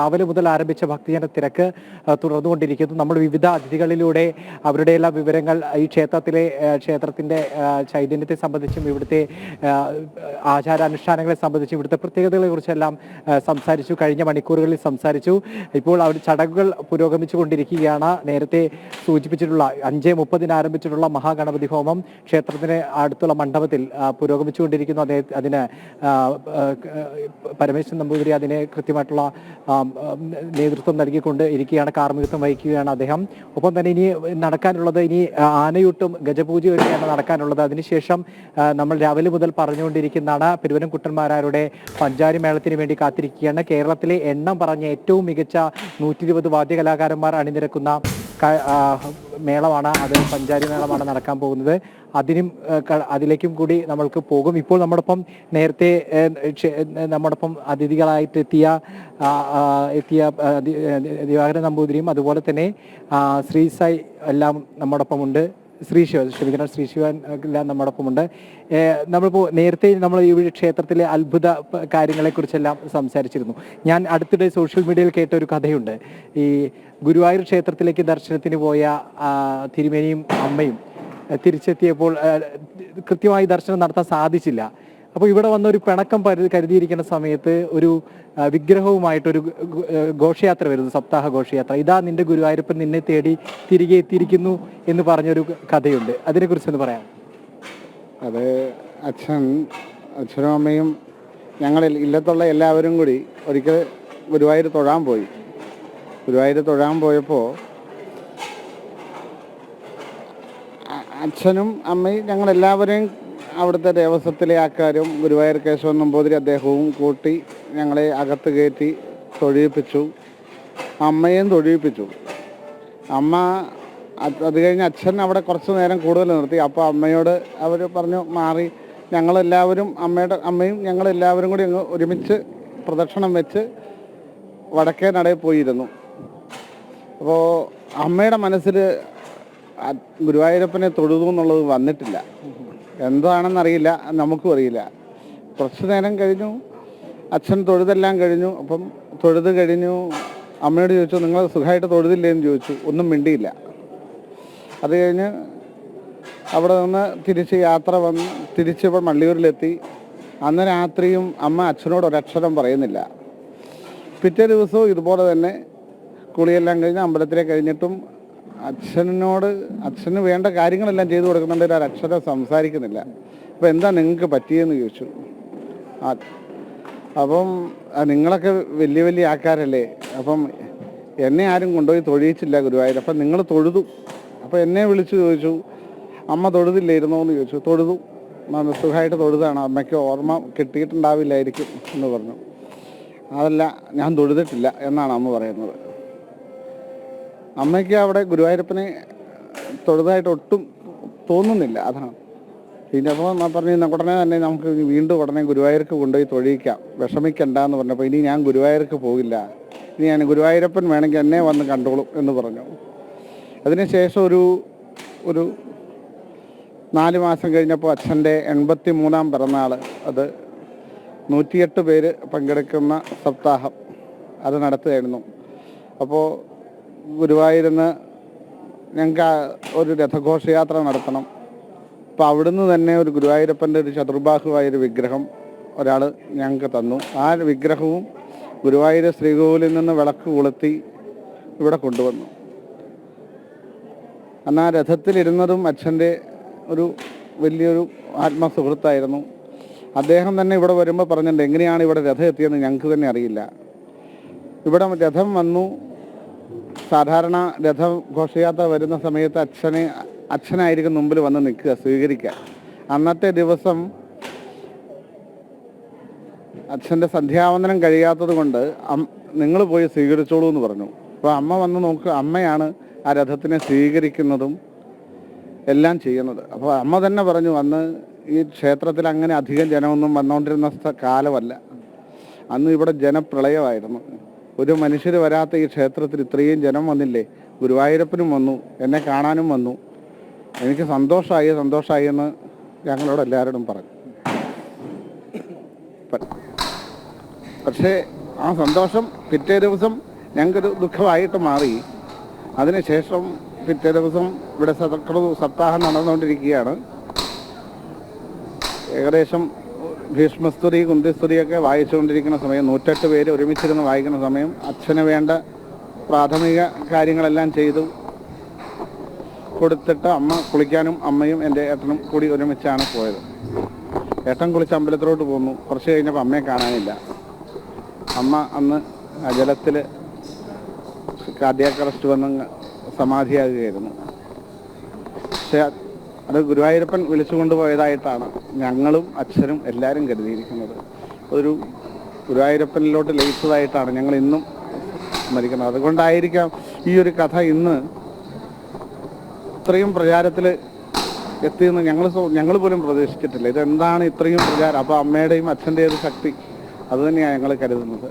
രാവിലെ മുതൽ ആരംഭിച്ച ഭക്തജന തിരക്ക് തുടർന്നുകൊണ്ടിരിക്കുന്നു. നമ്മൾ വിവിധ അതിഥികളിലൂടെ അവരുടെ എല്ലാ വിവരങ്ങൾ ഈ ക്ഷേത്രത്തിന്റെ ചൈതന്യത്തെ സംബന്ധിച്ചും ഇവിടുത്തെ ആചാരാനുഷ്ഠാനങ്ങളെ സംബന്ധിച്ചും ഇവിടുത്തെ പ്രത്യേകതകളെ കുറിച്ചെല്ലാം സംസാരിച്ചു. കഴിഞ്ഞ മണിക്കൂറുകളിൽ സംസാരിച്ചു. ഇപ്പോൾ അവർ ചടങ്ങുകൾ പുരോഗമിച്ചുകൊണ്ടിരിക്കുകയാണ്. നേരത്തെ സൂചിപ്പിച്ചിട്ടുള്ള 5:30 ആരംഭിച്ചിട്ടുള്ള മഹാഗണപതി ഹോമം ക്ഷേത്രത്തിന് അടുത്തുള്ള മണ്ഡപത്തിൽ പുരോഗമിച്ചുകൊണ്ടിരിക്കുന്നു. അതിന് പരമേശ്വരൻ നമ്പൂതിരി അതിനെ കൃത്യമായിട്ടുള്ള നേതൃത്വം നൽകിക്കൊണ്ട് ഇരിക്കുകയാണ്, കാർമ്മികത്വം വഹിക്കുകയാണ് അദ്ദേഹം. ഒപ്പം തന്നെ ഇനി നടക്കാനുള്ളത് ആനയൂട്ടും ഗജപൂജയൊക്കെയാണ് നടക്കാനുള്ളത്. അതിനുശേഷം നമ്മൾ രാവിലെ മുതൽ പറഞ്ഞുകൊണ്ടിരിക്കുന്നതാണ് പെരുവനം കുട്ടന്മാരാരുടെ പഞ്ചാരി മേളത്തിന് വേണ്ടി കാത്തിരിക്കുകയാണ്. കേരളത്തിലെ എണ്ണം പറഞ്ഞ ഏറ്റവും മികച്ച 120 വാദ്യകലാകാരന്മാർ അണിനിരക്കുന്ന മേളമാണ് അത്. പഞ്ചാരി മേളമാണ് നടക്കാൻ പോകുന്നത്. അതിലേക്കും കൂടി നമ്മൾക്ക് പോകും. ഇപ്പോൾ നമ്മോടൊപ്പം നേരത്തെ നമ്മോടൊപ്പം അതിഥികളായിട്ട് എത്തിയ ദിവാകരൻ നമ്പൂതിരിയും അതുപോലെ തന്നെ ശ്രീ സായി എല്ലാം നമ്മോടൊപ്പമുണ്ട്. ശ്രീ ശിവൻ എല്ലാം നമ്മോടൊപ്പമുണ്ട്. നമ്മളിപ്പോൾ നേരത്തെ നമ്മൾ ഈ ക്ഷേത്രത്തിലെ അത്ഭുത കാര്യങ്ങളെക്കുറിച്ചെല്ലാം സംസാരിച്ചിരുന്നു. ഞാൻ അടുത്തിടെ സോഷ്യൽ മീഡിയയിൽ കേട്ട ഒരു കഥയുണ്ട്. ഈ ഗുരുവായൂർ ക്ഷേത്രത്തിലേക്ക് ദർശനത്തിന് പോയ തിരുമേനിയും അമ്മയും തിരിച്ചെത്തിയപ്പോൾ കൃത്യമായി ദർശനം നടത്താൻ സാധിച്ചില്ല. അപ്പോൾ ഇവിടെ വന്ന ഒരു പിണക്കം കരുതിയിരിക്കുന്ന സമയത്ത് ഒരു വിഗ്രഹവുമായിട്ടൊരു ഘോഷയാത്ര വരുന്നു, സപ്താഹ ഘോഷയാത്ര. ഇതാ നിന്റെ ഗുരുവായൂരപ്പൻ നിന്നെ തേടി തിരികെ എത്തിയിരിക്കുന്നു എന്ന് പറഞ്ഞൊരു കഥയുണ്ട്. അതിനെക്കുറിച്ചൊന്ന് പറയാം. അത് അച്ഛനും അമ്മയും ഞങ്ങളിൽ ഇല്ലത്തുള്ള എല്ലാവരും കൂടി ഒരിക്കൽ ഗുരുവായൂർ തൊഴാൻ പോയി. ഗുരുവായൂർ തൊഴാൻ പോയപ്പോൾ അച്ഛനും അമ്മയും ഞങ്ങളെല്ലാവരെയും അവിടുത്തെ ദേവസ്വത്തിലെ ആൾക്കാരും ഗുരുവായൂർ കേശവൻ നമ്പൂതിരി അദ്ദേഹവും കൂട്ടി ഞങ്ങളെ അകത്ത് കയറ്റി തൊഴിയിപ്പിച്ചു. അമ്മയും തൊഴിയിപ്പിച്ചു. അമ്മ അത് കഴിഞ്ഞ് അച്ഛൻ അവിടെ കുറച്ച് നേരം കൂടുതൽ നിർത്തി. അപ്പോൾ അമ്മയോട് അവർ പറഞ്ഞു മാറി. ഞങ്ങളെല്ലാവരും അമ്മയും ഞങ്ങളെല്ലാവരും കൂടി അങ്ങ് ഒരുമിച്ച് പ്രദക്ഷിണം വെച്ച് വടക്കേ നടയിൽ പോയിരുന്നു. അപ്പോൾ അമ്മയുടെ മനസ്സിൽ ഗുരുവായൂരപ്പനെ തൊഴുതു എന്നുള്ളത് വന്നിട്ടില്ല. എന്താണെന്നറിയില്ല, നമുക്കും അറിയില്ല. കുറച്ച് നേരം കഴിഞ്ഞു, അച്ഛൻ തൊഴുതെല്ലാം കഴിഞ്ഞു. അപ്പം തൊഴുത് കഴിഞ്ഞു. അമ്മയോട് ചോദിച്ചു, നിങ്ങൾ സുഖമായിട്ട് തൊഴുതില്ലേന്ന് ചോദിച്ചു. ഒന്നും മിണ്ടിയില്ല. അത് കഴിഞ്ഞ് അവിടെ നിന്ന് തിരിച്ച് യാത്ര വന്ന് തിരിച്ചിപ്പോൾ മള്ളിയൂരിലെത്തി. അന്ന് രാത്രിയും അമ്മ അച്ഛനോട് ഒരക്ഷരം പറയുന്നില്ല. പിറ്റേ ദിവസവും ഇതുപോലെ തന്നെ കുളിയെല്ലാം കഴിഞ്ഞ് അമ്പലത്തിലേക്ക് കഴിഞ്ഞിട്ടും അച്ഛന് വേണ്ട കാര്യങ്ങളെല്ലാം ചെയ്തു കൊടുക്കുന്നുണ്ട്, ഒരക്ഷരം സംസാരിക്കുന്നില്ല. അപ്പോൾ എന്താ നിങ്ങൾക്ക് പറ്റിയെന്ന് ചോദിച്ചു. അപ്പം നിങ്ങളൊക്കെ വലിയ വലിയ ആൾക്കാരല്ലേ, അപ്പം എന്നെ ആരും കൊണ്ടുപോയി തൊഴിയിച്ചില്ല ഗുരുവായൂർ, അപ്പം നിങ്ങൾ തൊഴുതു. അപ്പോൾ എന്നെ വിളിച്ചു ചോദിച്ചു, അമ്മ തൊഴുതില്ലായിരുന്നോ എന്ന് ചോദിച്ചു. തൊഴുതു, സുഖമായിട്ട് തൊഴുതാണ്, അമ്മയ്ക്ക് ഓർമ്മ കിട്ടിയിട്ടുണ്ടാവില്ലായിരിക്കും എന്ന് പറഞ്ഞു. അതല്ല, ഞാൻ തൊഴുതിട്ടില്ല എന്നാണ് അമ്മ പറയുന്നത്. അമ്മയ്ക്ക് അവിടെ ഗുരുവായൂരപ്പനെ തൊഴുതായിട്ട് ഒട്ടും തോന്നുന്നില്ല. അതാണ്. പിന്നെ അപ്പോൾ ഞാൻ പറഞ്ഞു, ഉടനെ തന്നെ നമുക്ക് വീണ്ടും ഉടനെ ഗുരുവായൂർക്ക് കൊണ്ടുപോയി തൊഴിയിക്കാം, വിഷമിക്കണ്ട എന്ന് പറഞ്ഞപ്പോൾ ഇനി ഞാൻ ഗുരുവായൂർക്ക് പോകില്ല, ഇനി ഞാൻ ഗുരുവായൂരപ്പൻ വേണമെങ്കിൽ എന്നെ വന്ന് കണ്ടോളും എന്ന് പറഞ്ഞു. അതിനുശേഷം ഒരു 4 മാസം കഴിഞ്ഞപ്പോൾ അച്ഛൻ്റെ 83-ാം പിറന്നാൾ, അത് 108 പേര് പങ്കെടുക്കുന്ന സപ്താഹം അത് നടത്തുകയായിരുന്നു. അപ്പോൾ ഗുരുവായൂരിന്ന് ഞങ്ങൾക്ക് ഒരു രഥഘോഷയാത്ര നടത്തണം. അപ്പോൾ അവിടുന്ന് തന്നെ ഒരു ഗുരുവായൂരപ്പൻ്റെ ഒരു ചതുർബാഹുവായൊരു വിഗ്രഹം ഒരാൾ ഞങ്ങൾക്ക് തന്നു. ആ വിഗ്രഹവും ഗുരുവായൂർ ശ്രീകോവിലിൽ നിന്ന് വിളക്ക് കൊളുത്തി ഇവിടെ കൊണ്ടുവന്നു. അന്ന് ആ രഥത്തിലിരുന്നതും അച്ഛൻ്റെ ഒരു വലിയൊരു ആത്മസുഹൃത്തായിരുന്നു. അദ്ദേഹം തന്നെ ഇവിടെ വരുമ്പോൾ പറഞ്ഞിട്ടുണ്ട്, എങ്ങനെയാണ് ഇവിടെ രഥം എത്തിയെന്ന് ഞങ്ങൾക്ക് തന്നെ അറിയില്ല. ഇവിടെ രഥം വന്നു. സാധാരണ രഥഘോഷയാത്ര വരുന്ന സമയത്ത് അച്ഛനായിരിക്കും മുമ്പിൽ വന്ന് നിൽക്കുക, സ്വീകരിക്കാൻ. അന്നത്തെ ദിവസം അച്ഛൻ്റെ സന്ധ്യാവന്ദനം കഴിയാത്തത് കൊണ്ട് നിങ്ങൾ പോയി സ്വീകരിച്ചോളൂ എന്ന് പറഞ്ഞു. അപ്പോൾ അമ്മ വന്ന് നോക്കുക, അമ്മയാണ് ആ രഥത്തിനെ സ്വീകരിക്കുന്നതും എല്ലാം ചെയ്യുന്നത്. അപ്പോൾ അമ്മ തന്നെ പറഞ്ഞു, അന്ന് ഈ ക്ഷേത്രത്തിൽ അങ്ങനെ അധികം ജനമൊന്നും വന്നുകൊണ്ടിരുന്ന കാലമല്ല. അന്ന് ഇവിടെ ജനപ്രളയമായിരുന്നു. ഒരു മനുഷ്യർ വരാത്ത ഈ ക്ഷേത്രത്തിൽ ഇത്രയും ജനം വന്നില്ലേ. ഗുരുവായൂരപ്പനും വന്നു, എന്നെ കാണാനും വന്നു. എനിക്ക് സന്തോഷമായി എന്ന് ഞങ്ങളോട് എല്ലാവരോടും പറഞ്ഞു. പക്ഷേ ആ സന്തോഷം പിറ്റേ ദിവസം ഞങ്ങൾക്കൊരു ദുഃഖമായിട്ട് മാറി. അതിനുശേഷം പിറ്റേ ദിവസം ഇവിടെ സപ്താഹം നടന്നുകൊണ്ടിരിക്കുകയാണ്. ഏകദേശം ഭീഷ്മസ്തുതി കുന്തിസ്തുതിയൊക്കെ വായിച്ചുകൊണ്ടിരിക്കുന്ന സമയം 108 പേര് ഒരുമിച്ചിരുന്ന് വായിക്കുന്ന സമയം അച്ഛന് വേണ്ട പ്രാഥമിക കാര്യങ്ങളെല്ലാം ചെയ്തു കൊടുത്തിട്ട് അമ്മ കുളിക്കാനും അമ്മയും എൻ്റെ ഏട്ടനും കൂടി ഒരുമിച്ചാണ് പോയത്. ഏട്ടൻ കുളിച്ച് അമ്പലത്തിലോട്ട് പോന്നു. കുറച്ച് കഴിഞ്ഞപ്പോൾ അമ്മയെ കാണാനില്ല. അമ്മ അന്ന് ജലത്തിൽ കാർഡിയാക് അറസ്റ്റ് വന്ന് സമാധിയാകുകയായിരുന്നു. പക്ഷെ അത് ഗുരുവായൂരപ്പൻ വിളിച്ചുകൊണ്ടുപോയതായിട്ടാണ് ഞങ്ങളും അച്ഛനും എല്ലാവരും കരുതിയിരിക്കുന്നത്. ഒരു ഗുരുവായൂരപ്പനിലോട്ട് ലയിച്ചതായിട്ടാണ് ഞങ്ങൾ ഇന്നും സ്മരിക്കുന്നത്. അതുകൊണ്ടായിരിക്കാം ഈ ഒരു കഥ ഇന്ന് ഇത്രയും പ്രചാരത്തിൽ എത്തിയെന്ന് ഞങ്ങൾ പോലും പ്രതീക്ഷിച്ചിട്ടില്ല. ഇതെന്താണ് ഇത്രയും പ്രചാരം? അപ്പോൾ അമ്മയുടെയും അച്ഛൻ്റെയും ശക്തി അത് തന്നെയാണ് ഞങ്ങൾ കരുതുന്നത്.